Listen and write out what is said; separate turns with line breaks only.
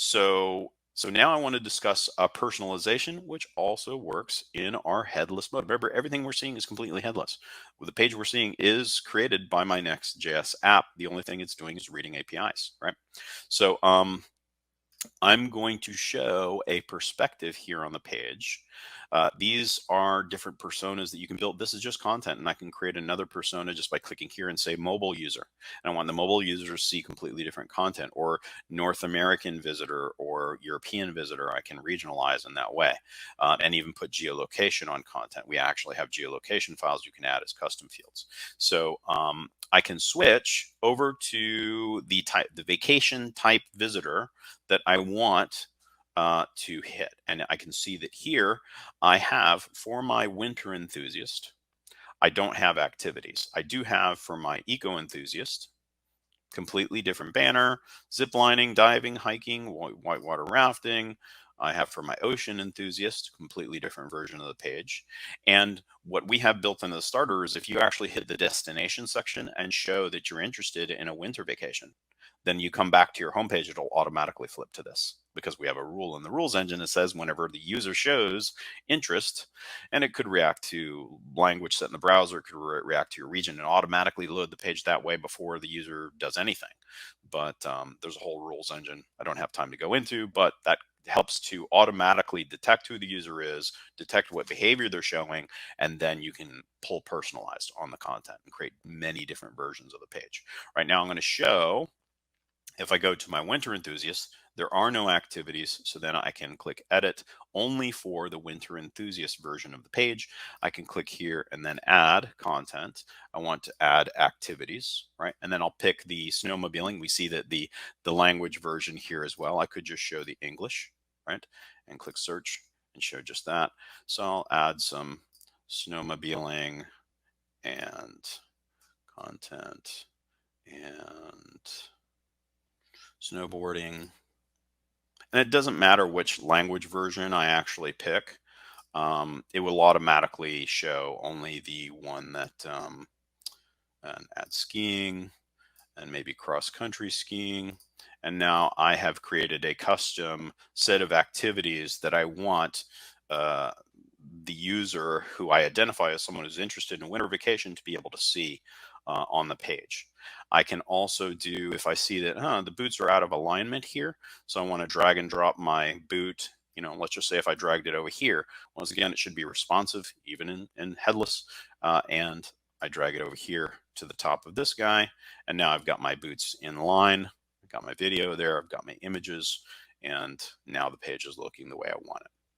So now I want to discuss personalization, which also works in our headless mode. Remember, everything we're seeing is completely headless. Well, the page we're seeing is created by my Next.js app. The only thing it's doing is reading APIs, right? So I'm going to show a perspective here on the page. These are different personas that you can build. This is just content, and I can create another persona just by clicking here and say mobile user. And I want the mobile user to see completely different content, or North American visitor or European visitor. I can regionalize in that way, and even put geolocation on content. We actually have geolocation files you can add as custom fields. So I can switch over to the vacation type visitor that I want to hit. And I can see that here I have for my winter enthusiast, I don't have activities. I do have for my eco enthusiast, completely different banner, zip lining, diving, hiking, whitewater rafting. I have for my ocean enthusiast, completely different version of the page. And what we have built into the starter is if you actually hit the destination section and show that you're interested in a winter vacation, then you come back to your homepage, it'll automatically flip to this because we have a rule in the rules engine that says whenever the user shows interest, and it could react to language set in the browser, it could react to your region and automatically load the page that way before the user does anything. But there's a whole rules engine I don't have time to go into, but that helps to automatically detect who the user is, detect what behavior they're showing, and then you can pull personalized on the content and create many different versions of the page. Right now I'm going to show, if I go to my winter enthusiast, there are no activities. So then I can click edit only for the winter enthusiast version of the page. I can click here and then add content. I want to add activities, right? And then I'll pick the snowmobiling. We see that the language version here as well. I could just show the English, right? And click search and show just that. So I'll add some snowmobiling and content and snowboarding. And it doesn't matter which language version I actually pick. It will automatically show only the one that, and add skiing and maybe cross-country skiing. And now I have created a custom set of activities that I want the user who I identify as someone who's interested in a winter vacation to be able to see on the page. I can also do, if I see that the boots are out of alignment here, so I want to drag and drop my boot. Let's just say if I dragged it over here, once again, it should be responsive, even in headless. And I drag it over here to the top of this guy. And now I've got my boots in line. I've got my video there. I've got my images. And now the page is looking the way I want it.